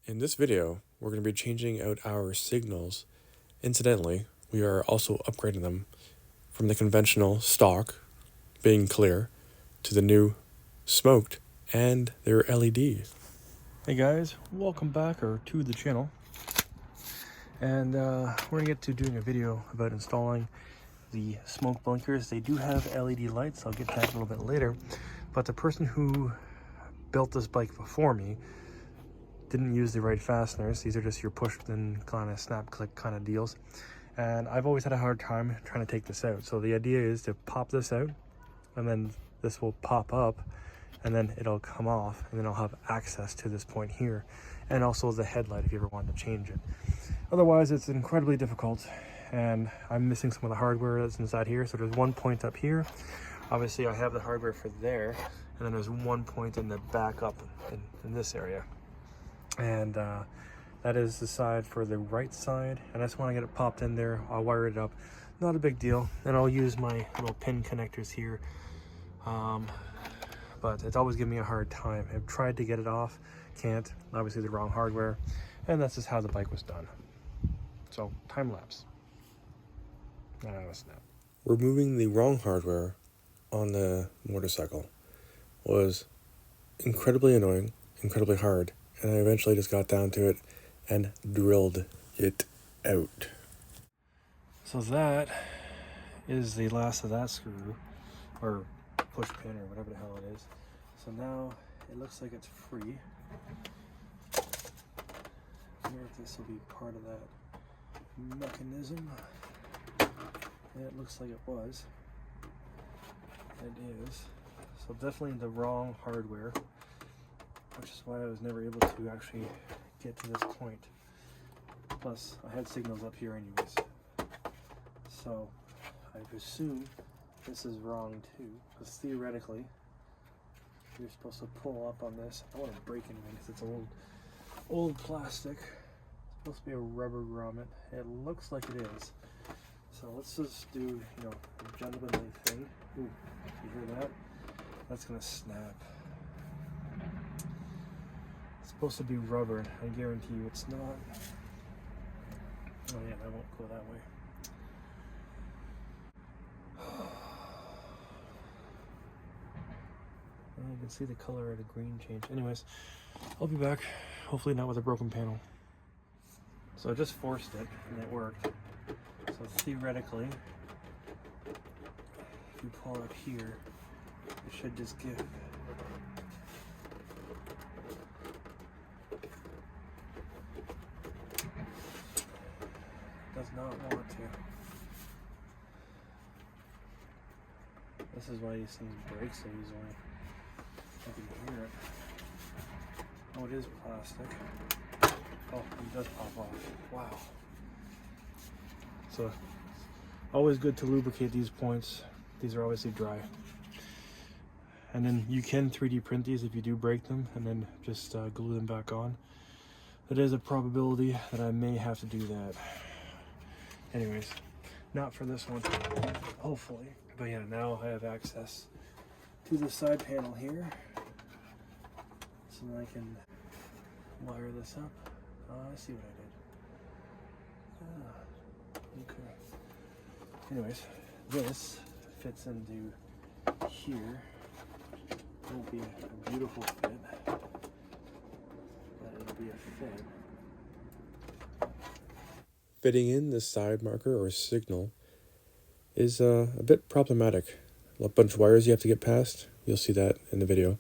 In this video, we're going to be changing out our signals. Incidentally, we are also upgrading them from the conventional stock, being clear, to the new smoked and their LED. Hey guys, welcome back to the channel. And we're going to get to doing a video about installing the smoke blinkers. They do have LED lights, I'll get to that a little bit later. But the person who built this bike before me didn't use the right fasteners. These are just your push and kind of snap click kind of deals, and I've always had a hard time trying to take this out. So the idea is to pop this out, and then this will pop up, and then it'll come off, and then I'll have access to this point here, and also the headlight if you ever wanted to change it. Otherwise it's incredibly difficult, and I'm missing some of the hardware that's inside here. So there's one point up here, obviously I have the hardware for there, and then there's one point in the back up in this area. And that is the side for the right side, and I just want to get it popped in there. I'll wire it up, not a big deal, and I'll use my little pin connectors here, but it's always given me a hard time. I've tried to get it off, can't, obviously the wrong hardware, and that's just how the bike was done. So time lapse. Now a snap. Removing the wrong hardware on the motorcycle was incredibly annoying, incredibly hard, and I eventually just got down to it and drilled it out. So that is the last of that screw, or push pin, or whatever the hell it is. So now it looks like it's free. I wonder if this will be part of that mechanism. And it looks like it was. It is. So definitely the wrong hardware, which is why I was never able to actually get to this point. Plus, I had signals up here anyways. So, I assume this is wrong too, because theoretically, you're supposed to pull up on this. I don't want to break anything because it's old plastic. It's supposed to be a rubber grommet. It looks like it is. So let's just do, a gentlemanly thing. Ooh, you hear that? That's gonna snap. Supposed to be rubber, I guarantee you it's not. Oh yeah, that won't go that way. You can see the color of the green change. Anyways, I'll be back, hopefully not with a broken panel. So I just forced it and it worked. So theoretically, if you pull up here, it should just give. Does not want to. This is why these things break so easily. I can hear it. Oh, it is plastic. Oh, it does pop off. Wow. So, always good to lubricate these points. These are obviously dry. And then you can 3D print these if you do break them, and then just glue them back on. There is a probability that I may have to do that. Anyways, not for this one, hopefully. But yeah, now I have access to the side panel here, so I can wire this up. I see what I did. Okay. Anyways, this fits into here. It'll be a beautiful fit. But it'll be a fit. Fitting in the side marker or signal is a bit problematic. A bunch of wires you have to get past. You'll see that in the video.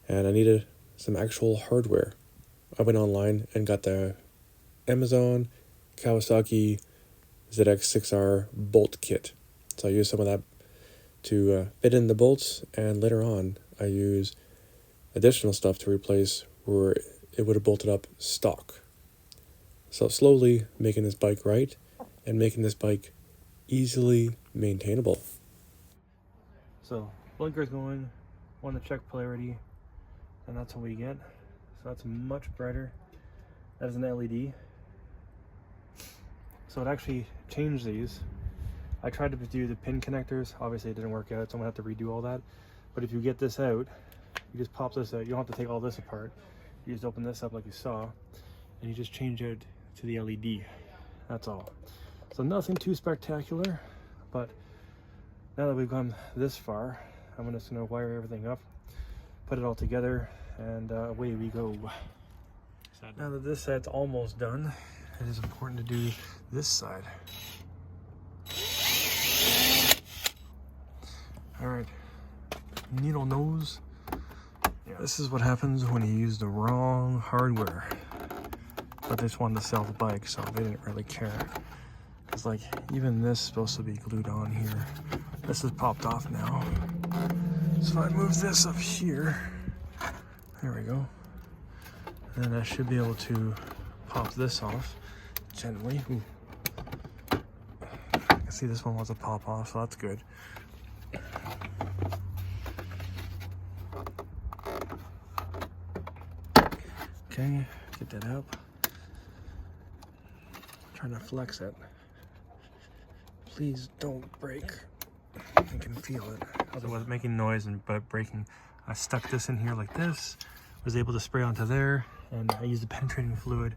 And I needed some actual hardware. I went online and got the Amazon Kawasaki ZX6R bolt kit. So I used some of that to fit in the bolts, and later on I use additional stuff to replace where it would have bolted up stock. So slowly making this bike right and making this bike easily maintainable. So blinker's going, want to check polarity, and that's what we get. So that's much brighter. That is an LED. So it actually changed these. I tried to do the pin connectors, obviously it didn't work out, so I'm gonna have to redo all that. But if you get this out, you just pop this out. You don't have to take all this apart. You just open this up like you saw, and you just change it to the LED. That's all. So nothing too spectacular, but now that we've gone this far, I'm just gonna wire everything up, put it all together, and away we go. Now that this side's almost done, it is important to do this side. All right, needle nose. Yeah, this is what happens when you use the wrong hardware. But they just wanted to sell the bike, so they didn't really care. It's like, even this is supposed to be glued on here. This is popped off now. So I move this up here. There we go. And then I should be able to pop this off gently. Ooh. I can see this one wants to pop off, so that's good. Okay, get that up. Trying to flex it. Please don't break. I can feel it. It wasn't making noise but breaking. I stuck this in here like this, was able to spray onto there, and I used the penetrating fluid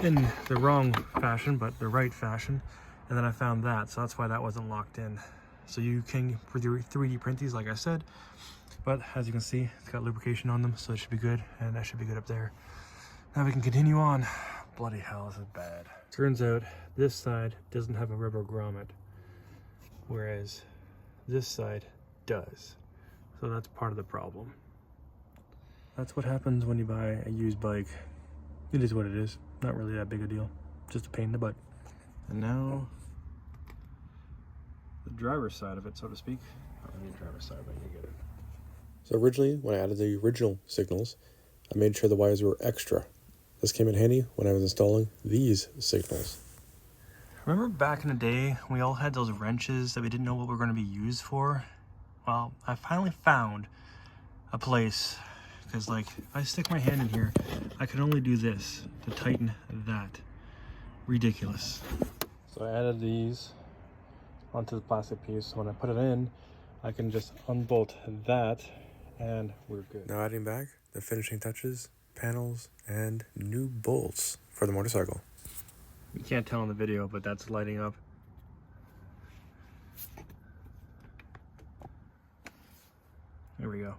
in the wrong fashion, but the right fashion, and then I found that, so that's why that wasn't locked in. So you can 3D print these, like I said, but as you can see, it's got lubrication on them, so it should be good, and that should be good up there. Now we can continue on. Bloody hell, this is bad. Turns out this side doesn't have a rubber grommet, whereas this side does. So that's part of the problem. That's what happens when you buy a used bike. It is what it is. Not really that big a deal. Just a pain in the butt. And now, the driver's side of it, so to speak. Not really the driver's side, but you get it. So originally, when I added the original signals, I made sure the wires were extra. This came in handy when I was installing these signals. Remember back in the day, we all had those wrenches that we didn't know what we were going to be used for? Well, I finally found a place, because like, if I stick my hand in here, I can only do this to tighten that. Ridiculous. So I added these onto the plastic piece. So when I put it in, I can just unbolt that, and we're good. Now adding back the finishing touches, panels, and new bolts for the motorcycle. You can't tell in the video, but that's lighting up. There we go.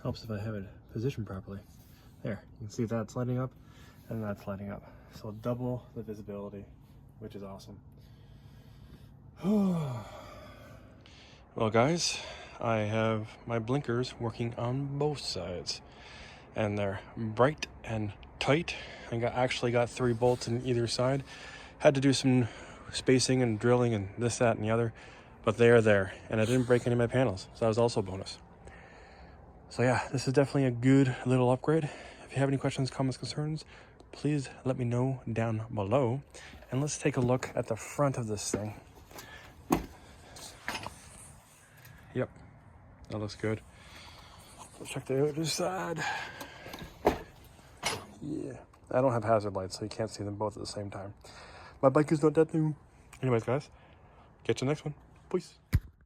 Helps if I have it positioned properly. There, you can see that's lighting up, and that's lighting up. So double the visibility, which is awesome. Well guys, I have my blinkers working on both sides, and they're bright and tight. I actually got 3 bolts in either side. Had to do some spacing and drilling and this, that, and the other, but they are there, and I didn't break any of my panels, so that was also a bonus. So yeah, this is definitely a good little upgrade. If you have any questions, comments, concerns, please let me know down below. And let's take a look at the front of this thing. Yep, that looks good. Let's check the other side. Yeah, I don't have hazard lights, so you can't see them both at the same time. My bike is not that new. Anyways, guys, catch you next one. Peace.